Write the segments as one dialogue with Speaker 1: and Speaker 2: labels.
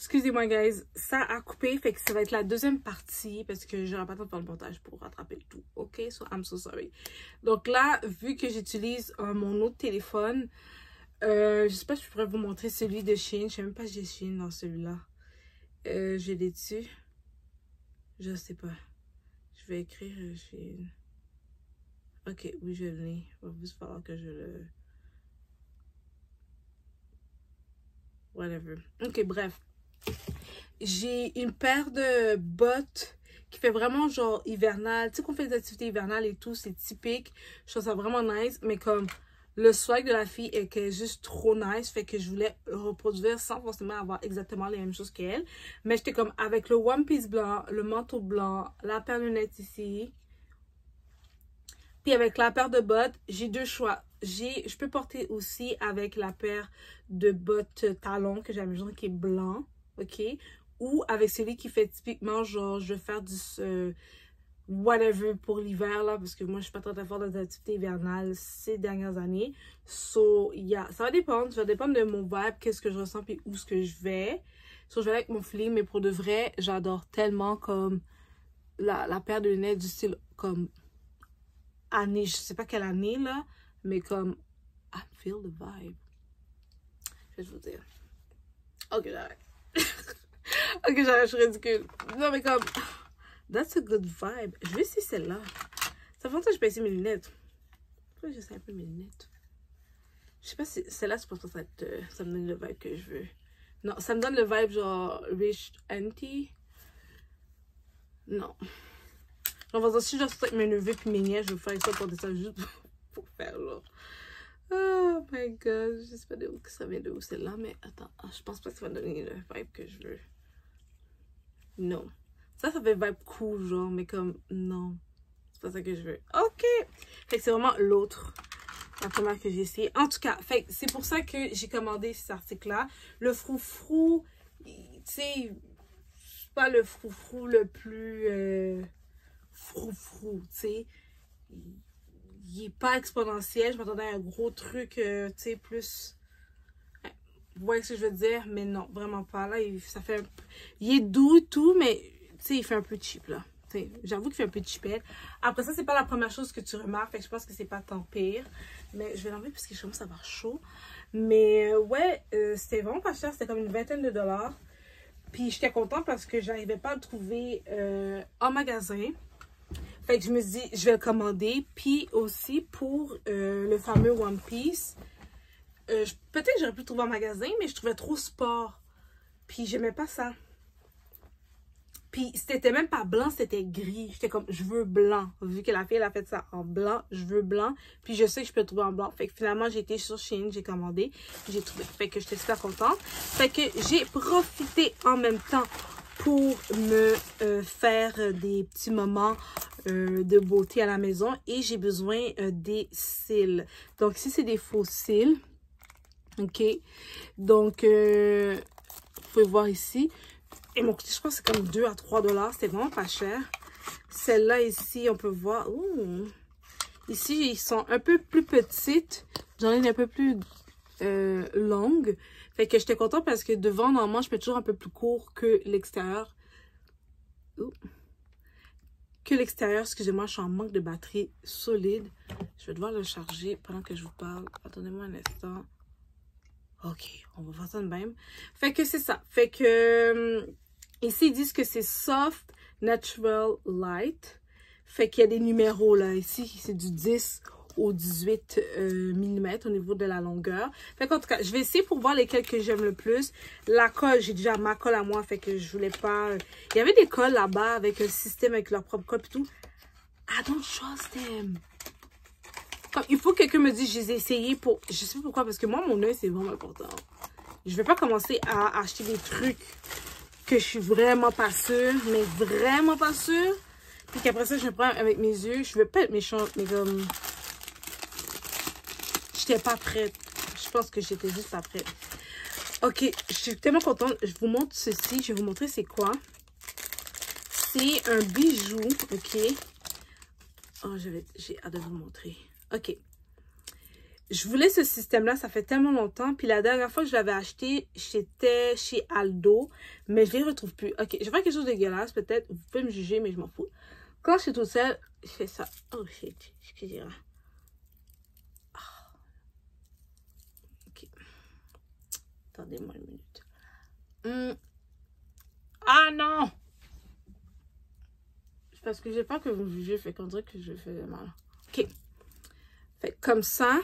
Speaker 1: Excusez-moi, guys. Ça a coupé. Fait que ça va être la deuxième partie parce que j'aurai pas le temps de faire le montage pour rattraper le tout. OK? So, I'm so sorry. Donc là, vu que j'utilise mon autre téléphone, je sais pas si je pourrais vous montrer celui de Shein. Je sais même pas si j'ai Shein dans celui-là. Je l'ai dessus. Je sais pas. Je vais écrire Shein. OK, oui, je l'ai. Il va juste falloir que je le... Whatever. OK, bref. J'ai une paire de bottes qui fait vraiment genre hivernal. Tu sais qu'on fait des activités hivernales et tout, c'est typique. Je trouve ça vraiment nice. Mais comme le swag de la fille est qu'elle est juste trop nice. Fait que je voulais reproduire sans forcément avoir exactement les mêmes choses qu'elle. Mais j'étais comme avec le One Piece blanc, le manteau blanc, la paire de lunettes ici. Puis avec la paire de bottes, j'ai deux choix. Je peux porter aussi avec la paire de bottes talons que j'aime genre qui est blanc. OK? Ou avec celui qui fait typiquement genre je vais faire du whatever pour l'hiver là parce que moi je suis pas très fort dans des activités hivernales ces dernières années. So yeah, ça va dépendre de mon vibe, qu'est-ce que je ressens puis où est-ce que je vais. So je vais avec mon feeling, mais pour de vrai, j'adore tellement comme la paire de lunettes du style comme année, je sais pas quelle année là, mais comme I feel the vibe. Je vais vous dire. OK, j'arrête. OK, j'arrête, je suis ridicule. Non, mais comme, that's a good vibe. Je vais essayer celle-là. Ça fait longtemps que je peux essayer mes lunettes. Pourquoi j'essaie un peu mes lunettes? Je sais pas si celle-là, je pense que ça me donne le vibe que je veux. Non, ça me donne le vibe genre rich auntie. Non. Genre, si je dois sortir avec mes neveux puis mes nièces, je vais faire ça pour ça juste pour faire genre. Oh my god, je sais pas de où que ça vient de où celle-là, mais attends, je pense pas que ça va donner le vibe que je veux. Non. Ça fait vibe cool, genre, mais comme, non. C'est pas ça que je veux. OK! Fait que c'est vraiment l'autre. La première que j'ai essayé. En tout cas, fait que c'est pour ça que j'ai commandé cet article-là. Le froufrou, tu sais, pas le froufrou le plus froufrou, tu sais. Il est pas exponentiel. Je m'attendais à un gros truc, tu sais, plus... Vous voyez ce que je veux dire? Mais non, vraiment pas. Là, ça fait il est doux et tout, mais tu sais, il fait un peu cheap, là. J'avoue qu'il fait un peu cheapette. Après ça, c'est pas la première chose que tu remarques. Fait que je pense que c'est pas tant pire. Mais je vais l'enlever parce que je commence à avoir chaud. Mais ouais, c'était vraiment pas cher. C'était comme une vingtaine de dollars. Puis j'étais contente parce que j'arrivais pas à le trouver en magasin. Fait que je me suis dit, je vais le commander. Puis aussi pour le fameux One Piece. Peut-être que j'aurais pu le trouver en magasin, mais je trouvais trop sport. Puis j'aimais pas ça. Puis c'était même pas blanc, c'était gris. J'étais comme, je veux blanc. Vu que la fille, elle a fait ça en blanc, je veux blanc. Puis je sais que je peux le trouver en blanc. Fait que finalement, j'ai été sur Shein, j'ai commandé. J'ai trouvé. Fait que j'étais super contente. Fait que j'ai profité en même temps pour me faire des petits moments de beauté à la maison. Et j'ai besoin des cils. Donc ici, c'est des faux cils. OK. Donc, vous pouvez voir ici. Et mon coûté, je pense que c'est comme 2 à 3 dollars. C'était vraiment pas cher. Celle-là ici, on peut voir. Ouh. Ici, ils sont un peu plus petites. J'en ai une un peu plus longue. Fait que j'étais contente parce que devant, normalement, je mets toujours un peu plus court que l'extérieur. Que l'extérieur, excusez-moi, je suis en manque de batterie solide. Je vais devoir le charger pendant que je vous parle. Attendez-moi un instant. OK, on va faire ça de même. Fait que c'est ça. Fait que ici, ils disent que c'est Soft Natural Light. Fait qu'il y a des numéros là. Ici, c'est du 10 au 18 mm au niveau de la longueur. Fait qu'en tout cas, je vais essayer pour voir lesquels que j'aime le plus. La colle, j'ai déjà ma colle à moi. Fait que je voulais pas... Il y avait des colles là-bas avec un système avec leur propre colle et tout. I don't trust them. Comme, il faut que quelqu'un me dise, je les ai essayés pour... Je sais pas pourquoi, parce que moi, mon œil, c'est vraiment important. Je vais pas commencer à acheter des trucs que je suis vraiment pas sûre, mais vraiment pas sûre. Puis qu'après ça, je me prends avec mes yeux. Je veux pas être méchante, mais comme... J'étais pas prête. Je pense que j'étais juste pas prête. OK, je suis tellement contente. Je vous montre ceci. Je vais vous montrer c'est quoi. C'est un bijou, OK. Oh, j'ai hâte de vous montrer. OK. je voulais ce système-là, ça fait tellement longtemps. Puis la dernière fois que je l'avais acheté, j'étais chez Aldo, mais je ne les retrouve plus. Ok, je vais faire quelque chose de dégueulasse, peut-être. Vous pouvez me juger, mais je m'en fous. Quand je suis toute seule, je fais ça. Oh shit, excusez-moi. Ok. Attendez-moi une minute. Ah non! C'est parce que j'ai peur que vous me jugez, fait qu'on dirait que je fais mal. Ok. Fait comme ça.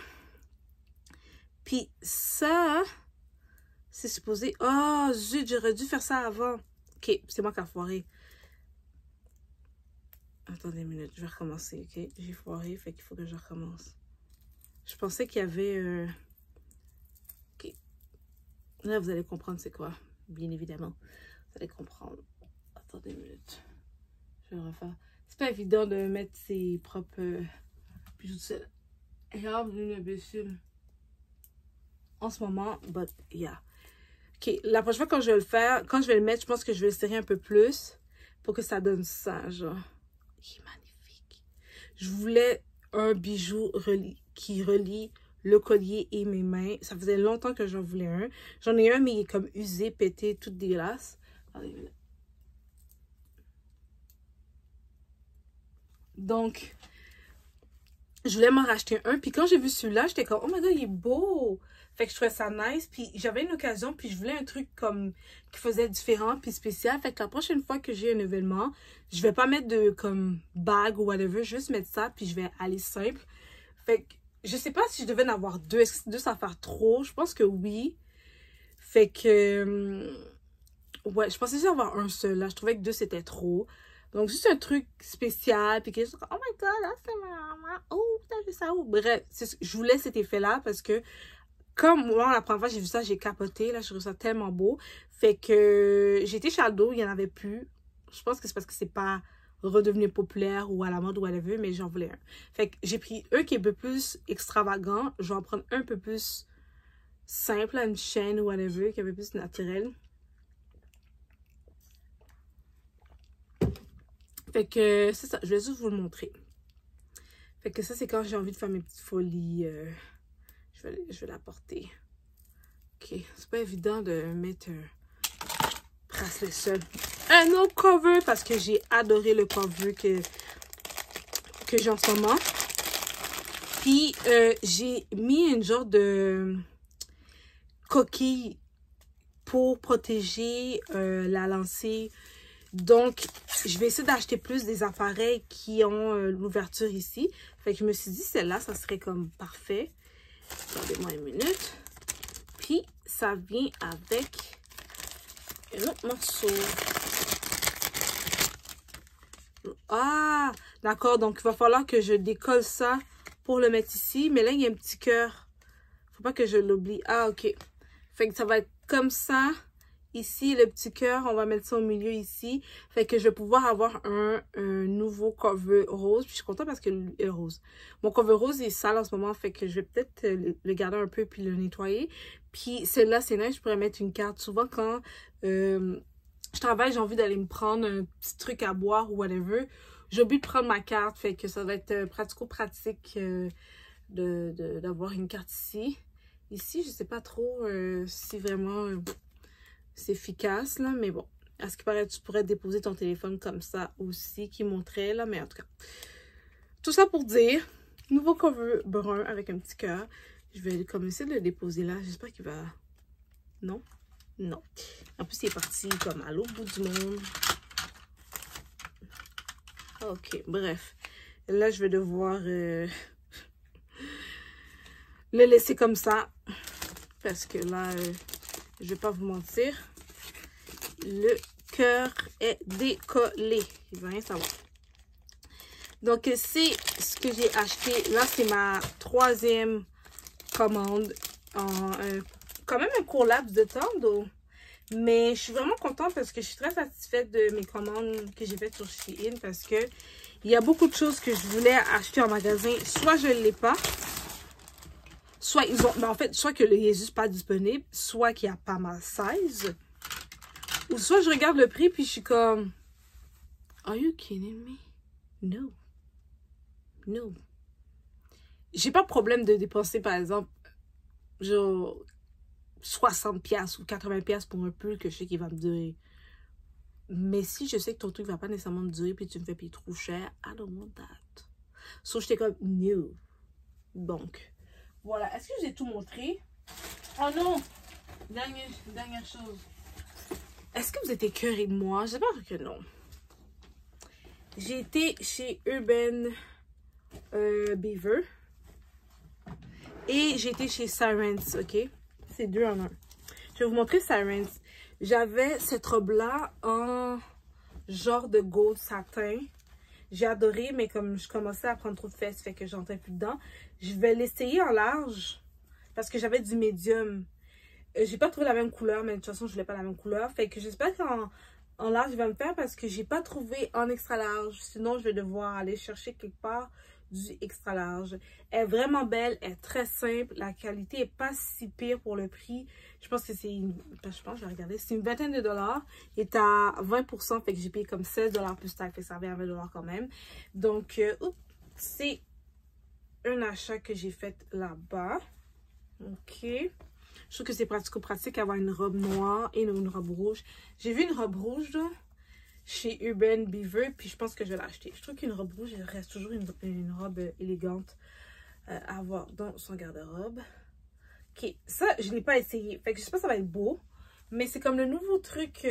Speaker 1: Puis ça, c'est supposé... Oh, zut, j'aurais dû faire ça avant. Ok, c'est moi qui ai foiré. Attendez une minute, je vais recommencer, ok? J'ai foiré, fait qu'il faut que je recommence. Je pensais qu'il y avait... Ok. Là, vous allez comprendre c'est quoi, bien évidemment. Vous allez comprendre. Attendez une minute. Je vais refaire. C'est pas évident de mettre ses propres... Puis tout ça. Regarde, une imbécile. En ce moment, but yeah. Ok, la prochaine fois quand je vais le faire, quand je vais le mettre, je pense que je vais le serrer un peu plus pour que ça donne ça, genre. Il est magnifique. Je voulais un bijou qui relie le collier et mes mains. Ça faisait longtemps que j'en voulais un. J'en ai un, mais il est comme usé, pété, tout dégueulasse. Donc, je voulais m'en racheter un. Puis quand j'ai vu celui-là, j'étais comme, oh my god, il est beau. Fait que je trouvais ça nice. Puis j'avais une occasion, puis je voulais un truc comme qui faisait différent, puis spécial. Fait que la prochaine fois que j'ai un événement, je vais pas mettre de comme bague ou whatever. Juste mettre ça, puis je vais aller simple. Fait que je sais pas si je devais en avoir deux. Est-ce que deux, ça va faire trop? Je pense que oui. Fait que... ouais, je pensais juste avoir un seul. Là, je trouvais que deux, c'était trop. Donc, juste un truc spécial. Puis que je suis comme, oh my god, là, c'est ma maman. Oh, t'as vu ça où? Bref, je voulais cet effet-là parce que comme moi, la première fois que j'ai vu ça, j'ai capoté. Là, je trouve ça tellement beau. Fait que j'étais chez Aldo, il n'y en avait plus. Je pense que c'est parce que c'est pas redevenu populaire ou à la mode ou whatever, mais j'en voulais un. Fait que j'ai pris un qui est un peu plus extravagant. Je vais en prendre un peu plus simple, à une chaîne ou whatever, qui est un peu plus naturel. Fait que c'est ça, je vais juste vous le montrer. Fait que ça, c'est quand j'ai envie de faire mes petites folies. Je vais la porter. Ok, c'est pas évident de mettre un bracelet seul. Un autre cover parce que j'ai adoré le cover que j'ai en ce moment. Puis j'ai mis une genre de coquille pour protéger la lancée. Donc, je vais essayer d'acheter plus des appareils qui ont l'ouverture ici. Fait que je me suis dit, celle-là, ça serait comme parfait. Attendez-moi une minute. Puis, ça vient avec un autre morceau. Ah, d'accord. Donc, il va falloir que je décolle ça pour le mettre ici. Mais là, il y a un petit cœur. Faut pas que je l'oublie. Ah, ok. Fait que ça va être comme ça. Ici, le petit cœur, on va mettre ça au milieu ici. Fait que je vais pouvoir avoir un nouveau cover rose. Puis je suis contente parce que le rose. Mon cover rose est sale en ce moment. Fait que je vais peut-être le garder un peu puis le nettoyer. Puis celle-là, c'est nice. Je pourrais mettre une carte. Souvent, quand je travaille, j'ai envie d'aller me prendre un petit truc à boire ou whatever. J'ai oublié de prendre ma carte. Fait que ça va être pratico-pratique d'avoir une carte ici. Ici, je sais pas trop si vraiment... c'est efficace, là, mais bon. À ce qui paraît, tu pourrais déposer ton téléphone comme ça aussi, qui montrait, là, mais en tout cas. Tout ça pour dire, nouveau cover brun avec un petit cœur. Je vais commencer de le déposer là. J'espère qu'il va... Non? Non. En plus, il est parti comme à l'autre bout du monde. Ok, bref. Là, je vais devoir le laisser comme ça. Parce que là... je vais pas vous mentir, le cœur est décollé. Il va rien savoir. Donc, c'est ce que j'ai acheté. Là, c'est ma 3e commande en quand même un court laps de temps. Donc. Mais je suis vraiment contente parce que je suis très satisfaite de mes commandes que j'ai faites sur Shein. Parce que il y a beaucoup de choses que je voulais acheter en magasin. Soit je ne l'ai pas. Soit ils ont, ben en fait, soit que le est juste pas disponible, soit qu'il n'y a pas ma size. Ou soit je regarde le prix puis je suis comme, are you kidding me? No. No. j'ai pas de problème de dépenser, par exemple, genre 60$ ou 80$ pour un pull que je sais qu'il va me durer. Mais si je sais que ton truc va pas nécessairement me durer puis tu me fais payer trop cher, I don't want that. So, j'étais comme, no. Donc, voilà. Est-ce que j'ai tout montré? Oh non! Dernière chose. Est-ce que vous êtes écœurés de moi? J'espère que non. J'ai été chez Urban Beaver. Et j'ai été chez Sirens, ok? C'est 2 en 1. Je vais vous montrer Sirens. J'avais cette robe-là en genre de gold satin. J'ai adoré, mais comme je commençais à prendre trop de fesses, fait que j'entrais plus dedans. Je vais l'essayer en large parce que j'avais du médium. J'ai pas trouvé la même couleur, mais de toute façon, je voulais pas la même couleur. Fait que j'espère qu'en large, il va me faire parce que j'ai pas trouvé en extra large. Sinon, je vais devoir aller chercher quelque part du extra large. Elle est vraiment belle, elle est très simple. La qualité est pas si pire pour le prix. Je pense que c'est je vais regarder. C'est une vingtaine de dollars. Elle est à 20%, fait que j'ai payé comme 16$ plus taxe. Fait que ça revient à 20$ quand même. Donc, c'est un achat que j'ai fait là-bas. Ok. Je trouve que c'est pratico-pratique d'avoir une robe noire et une robe rouge. J'ai vu une robe rouge là, chez Urban Beaver, puis je pense que je vais l'acheter. Je trouve qu'une robe rouge, elle reste toujours une robe élégante à avoir dans son garde-robe. Ok, ça, je ne l'ai pas essayé. Fait que je sais pas si ça va être beau, mais c'est comme le nouveau truc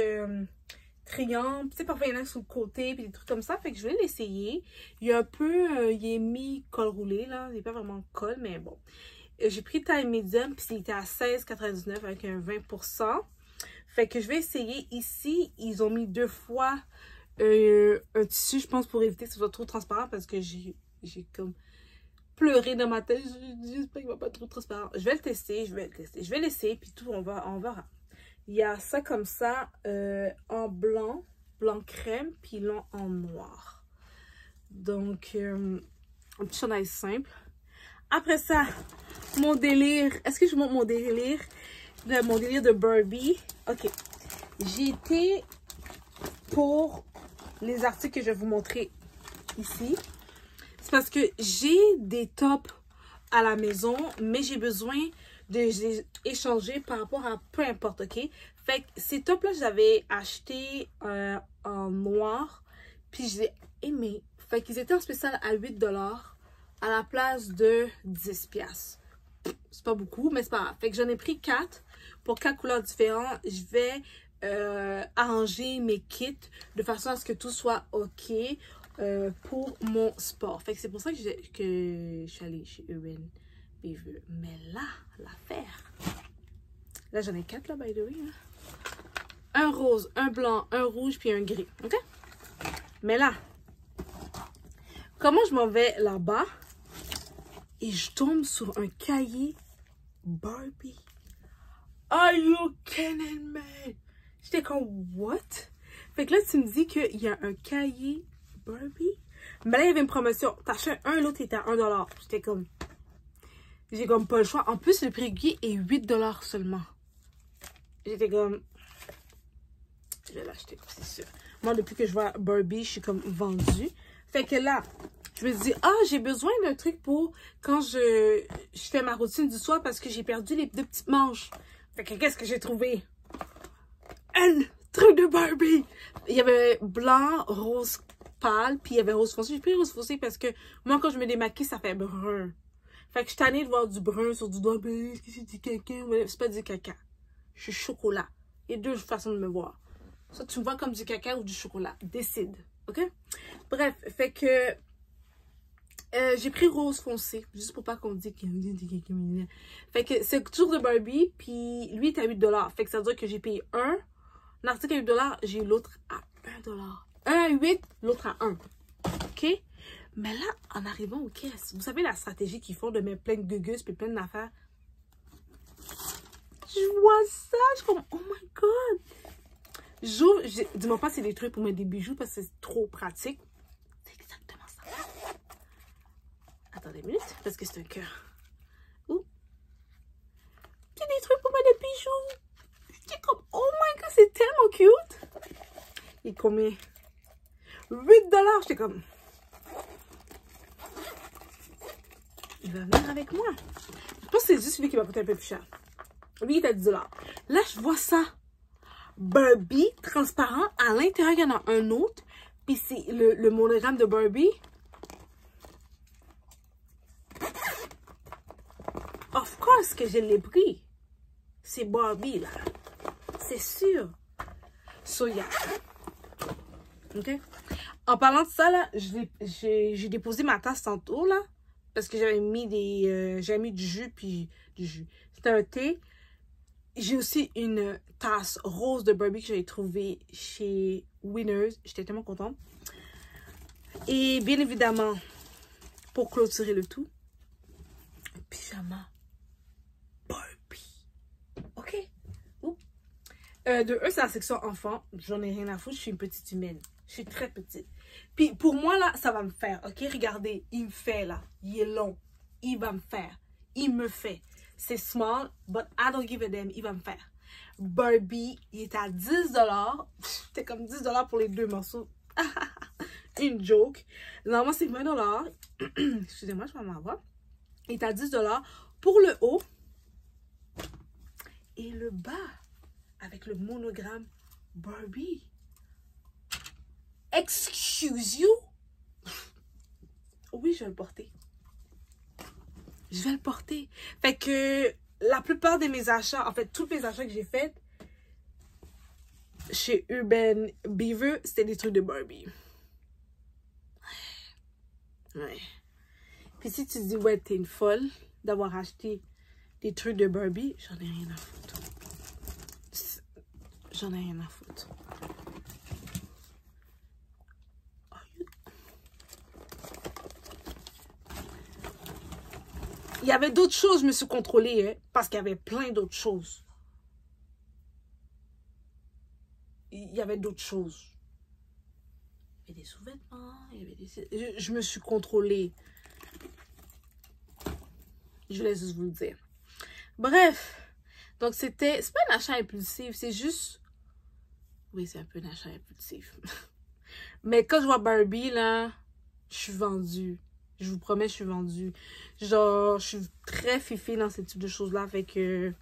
Speaker 1: triangle. Tu sais, parfois il y en a sur le côté, puis des trucs comme ça. Fait que je vais l'essayer. Il y a un peu, il est mi-col roulé là. Il n'est pas vraiment col, mais bon. J'ai pris taille médium, puis il était à 16,99 avec un 20%. Fait que je vais essayer. Ici, ils ont mis 2 fois un tissu, je pense, pour éviter que ce soit trop transparent, parce que j'ai comme pleuré dans ma tête. J'espère qu'il va pas être trop transparent. Je vais le tester, je vais l'essayer, puis tout, on verra. Il y a ça comme ça, en blanc crème, puis là en noir. Donc, un petit chandail simple. Après ça, mon délire. Est-ce que je montre mon délire? Mon délire de Barbie. Ok. J'ai été pour les articles que je vais vous montrer ici. C'est parce que j'ai des tops à la maison, mais j'ai besoin de les échanger par rapport à peu importe, ok? Fait que ces tops-là, j'avais acheté en noir, puis je les ai aimés. Fait qu'ils étaient en spécial à 8$ à la place de 10$. C'est pas beaucoup, mais c'est pas grave. Fait que j'en ai pris 4 pour 4 couleurs différentes. Je vais arranger mes kits de façon à ce que tout soit ok pour mon sport. Fait que c'est pour ça que je suis allée chez Urban Beaver. Mais là, l'affaire. Là, j'en ai 4 là, by the way. Hein. Un rose, un blanc, un rouge, puis un gris. Ok? Mais là, comment je m'en vais là-bas et je tombe sur un cahier Barbie. Are you kidding me? J'étais comme, what? Fait que là, tu me dis qu'il y a un cahier Barbie. Mais là, il y avait une promotion. T'achètes un, l'autre était à 1$. J'étais comme, j'ai comme pas le choix. En plus, le prix est 8$ seulement. J'étais comme, je vais l'acheter, c'est sûr. Moi, depuis que je vois Barbie, je suis comme vendue. Fait que là, je me dis, ah, j'ai besoin d'un truc pour quand je fais ma routine du soir parce que j'ai perdu les 2 petites manches. Fait que qu'est-ce que j'ai trouvé? Un truc de Barbie! Il y avait blanc, rose pâle, puis il y avait rose foncé. J'ai pris rose foncé parce que moi, quand je me démaquille, ça fait brun. Fait que je suis tannée de voir du brun sur du doigt. Est-ce que c'est du caca? C'est pas du caca. Je suis chocolat. Il y a 2 façons de me voir. Soit tu me vois comme du caca ou du chocolat. Décide. OK? Bref, fait que j'ai pris rose foncé, juste pour pas qu'on dise qu'il y a des caca. Fait que c'est toujours de Barbie, puis lui est à 8$. Fait que ça veut dire que j'ai payé un article à 8$, j'ai l'autre à 1$. Un à 8, l'autre à 1. OK? Mais là, en arrivant aux caisses, vous savez la stratégie qu'ils font de mettre plein de gugus puis plein d'affaires? Je vois ça, je suis comme, oh my god! Dis-moi pas c'est des trucs pour mettre des bijoux parce que c'est trop pratique. C'est exactement ça. Attendez une minute, parce que c'est un cœur. Ouh! C'est des trucs pour mettre des bijoux! J'étais comme, oh my god, c'est tellement cute! Il est combien? 8$! J'étais comme... il va venir avec moi. Je pense que c'est juste celui qui va coûter un peu plus cher. Lui, il est à 10 $. Là, je vois ça. Barbie, transparent. À l'intérieur, il y en a un autre. Puis c'est le monogramme de Barbie. Of course que je l'ai pris. C'est Barbie, là. C'est sûr. So, yeah. OK? En parlant de ça, là, j'ai déposé ma tasse tantôt, là. Parce que j'avais mis j'avais mis du jus, puis du jus. C'était un thé. J'ai aussi une tasse rose de Barbie que j'avais trouvée chez Winners. J'étais tellement contente. Et bien évidemment, pour clôturer le tout, un pyjama Barbie. OK? De eux, c'est la section enfant. J'en ai rien à foutre. Je suis une petite humaine. Je suis très petite. Puis pour moi, là, ça va me faire. OK? Regardez, il me fait, là. Il est long. Il va me faire. Il me fait. C'est small, but I don't give a damn. Il va me faire. Barbie, il est à 10 $. C'était comme 10 $ pour les deux morceaux. Une joke. Normalement, c'est 20 $. Excusez-moi, je vais m'en avoir. Il est à 10 $ pour le haut. Et le bas, avec le monogramme Barbie. Excuse you? Oui, je vais le porter. Je vais le porter. Fait que la plupart de mes achats, en fait, tous mes achats que j'ai faits chez Urban Beaver, c'était des trucs de Barbie. Ouais. Puis si tu te dis, ouais, t'es une folle d'avoir acheté des trucs de Barbie, j'en ai rien à foutre. J'en ai rien à foutre. Il y avait d'autres choses, je me suis contrôlée, hein, parce qu'il y avait plein d'autres choses. Il y avait d'autres choses. Il y avait des sous-vêtements, il y avait des... Je me suis contrôlée. Je laisse juste vous le dire. Bref. Donc, c'est pas un achat impulsif, c'est juste... Oui, c'est un peu un achat impulsif. Mais quand je vois Barbie, là, je suis vendue. Je vous promets, je suis vendue. Genre, je suis très fifi dans ce type de choses-là. Fait que...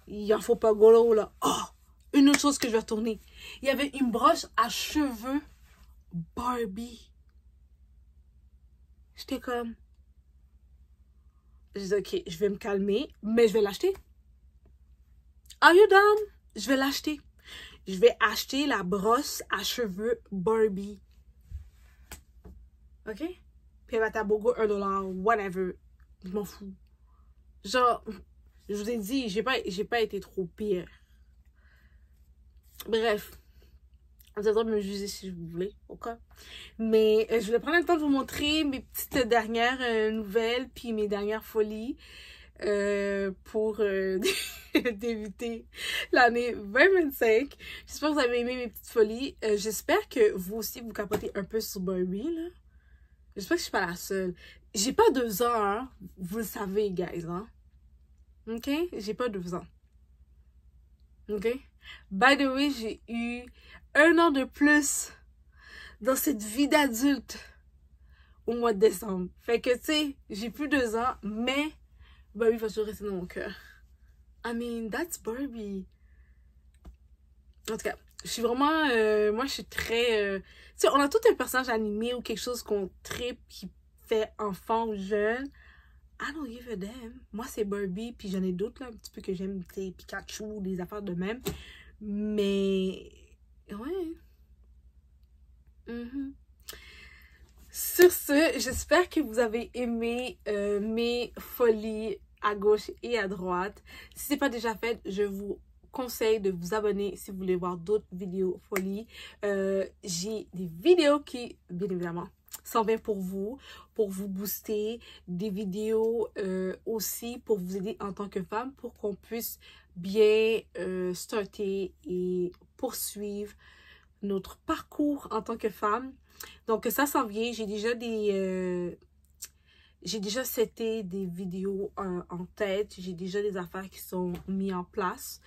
Speaker 1: Il en faut pas golo, là. Oh! Une autre chose que je vais retourner. Il y avait une broche à cheveux Barbie. J'étais comme... Je disais, OK, je vais me calmer, mais je vais l'acheter. Are you done? Je vais l'acheter. Je vais acheter la brosse à cheveux Barbie. OK? Puis elle va t'abogo 1 $, whatever. Je m'en fous. Genre, je vous ai dit, j'ai pas été trop pire. Bref. Vous avez le droit de me juger si vous voulez, ok? Mais je vais prendre le temps de vous montrer mes petites dernières nouvelles, puis mes dernières folies pour débuter l'année 2025. J'espère que vous avez aimé mes petites folies. J'espère que vous aussi, vous capotez un peu sur Barbie, là. J'espère que je suis pas la seule. J'ai pas 2 ans, hein? Vous le savez, guys, hein? Ok? J'ai pas 2 ans. Ok? By the way, j'ai eu 1 an de plus dans cette vie d'adulte au mois de décembre. Fait que, tu sais, j'ai plus 2 ans, mais Barbie va toujours rester dans mon cœur. I mean, that's Barbie. En tout cas, je suis vraiment... moi, je suis très... tu sais, on a tout un personnage animé ou quelque chose qu'on tripe qui fait enfant ou jeune. I don't give a damn. Moi, c'est Barbie, puis j'en ai d'autres, là, un petit peu que j'aime, tu sais, Pikachu, des affaires de même. Mais... ouais. Sur ce, j'espère que vous avez aimé mes folies à gauche et à droite. Si ce n'est pas déjà fait, je vous conseille de vous abonner si vous voulez voir d'autres vidéos folies. J'ai des vidéos qui, bien évidemment, s'en viennent pour vous booster. Des vidéos aussi pour vous aider en tant que femme, pour qu'on puisse bien starter et poursuivre notre parcours en tant que femme. Donc ça s'en vient. J'ai déjà seté des vidéos en tête. J'ai déjà des affaires qui sont mises en place.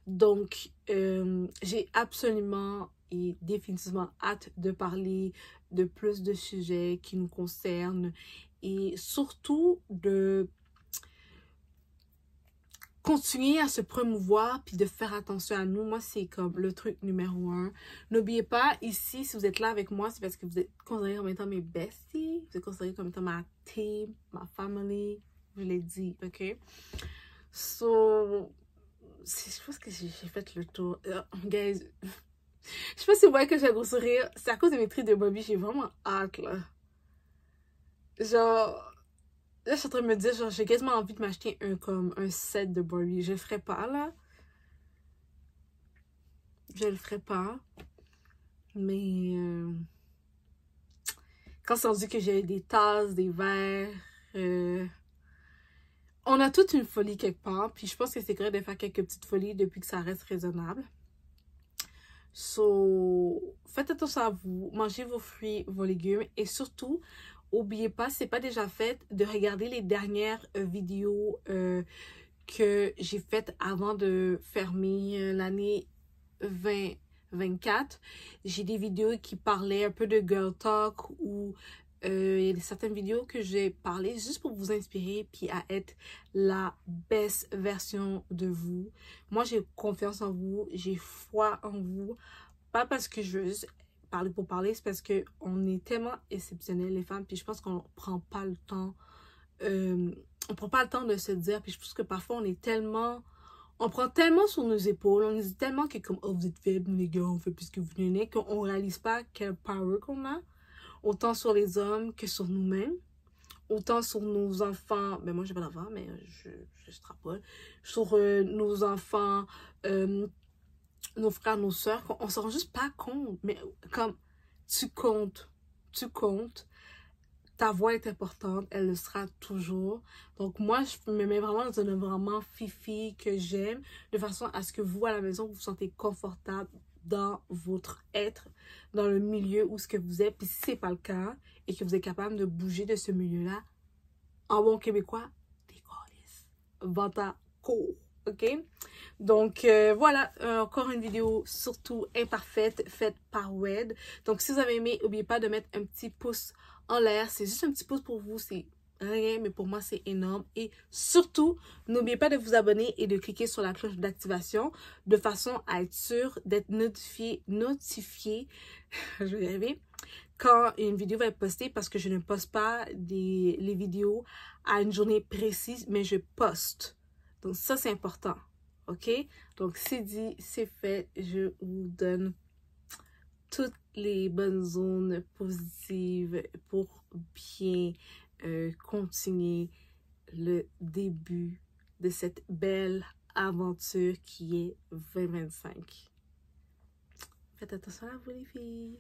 Speaker 1: Donc j'ai absolument et définitivement hâte de parler de plus de sujets qui nous concernent et surtout de continuer à se promouvoir puis de faire attention à nous. Moi, c'est comme le truc numéro 1. N'oubliez pas, ici, si vous êtes là avec moi, c'est parce que vous êtes considérés comme étant mes besties. Vous êtes considérés comme étant ma team, ma family. Je l'ai dit, ok? So, je pense que j'ai fait le tour. Guys, je sais pas si vous voyez que j'ai un gros sourire. C'est à cause de mes tris de Bobby. J'ai vraiment hâte, là. Genre... Là, je suis en train de me dire, genre, j'ai quasiment envie de m'acheter un set de Barbie. Je le ferai pas, là. Je le ferai pas. Mais... quand c'est rendu que j'ai des tasses, des verres... on a toute une folie quelque part. Puis je pense que c'est correct de faire quelques petites folies depuis que ça reste raisonnable. So, faites attention à vous. Mangez vos fruits, vos légumes. Et surtout... N'oubliez pas, si ce n'est pas déjà fait, de regarder les dernières vidéos que j'ai faites avant de fermer l'année 2024. J'ai des vidéos qui parlaient un peu de girl talk ou il y a certaines vidéos que j'ai parlé juste pour vous inspirer puis à être la best version de vous. Moi, j'ai confiance en vous, j'ai foi en vous. Pas parce que je veux parler pour parler, c'est parce que on est tellement exceptionnels les femmes, puis je pense qu'on prend pas le temps on prend pas le temps de se dire, puis je pense que parfois on prend tellement sur nos épaules, on nous dit tellement que comme oh vous êtes faibles les gars, on fait plus que vous venez, qu'on réalise pas quel power qu'on a, autant sur les hommes que sur nous-mêmes, autant sur nos enfants, ben moi j'ai pas d'enfant mais je extrapole, sur nos enfants, nos frères, nos soeurs, on s'en rend juste pas compte, mais comme tu comptes, ta voix est importante, elle le sera toujours. Donc moi, je me mets vraiment dans un environnement fifi que j'aime, de façon à ce que vous, à la maison, vous vous sentez confortable dans votre être, dans le milieu où ce que vous êtes. Puis si c'est pas le cas, et que vous êtes capable de bouger de ce milieu-là, en bon québécois, décollez, vanta court. Ok, donc voilà, encore une vidéo surtout imparfaite faite par Wed. Donc si vous avez aimé, n'oubliez pas de mettre un petit pouce en l'air. C'est juste un petit pouce pour vous, c'est rien, mais pour moi c'est énorme. Et surtout, n'oubliez pas de vous abonner et de cliquer sur la cloche d'activation de façon à être sûr d'être notifié, je vais y arriver, quand une vidéo va être postée, parce que je ne poste pas les vidéos à une journée précise, mais je poste. Donc, ça, c'est important. OK? Donc, c'est dit, c'est fait. Je vous donne toutes les bonnes zones positives pour bien continuer le début de cette belle aventure qui est 2025. Faites attention à vous, les filles.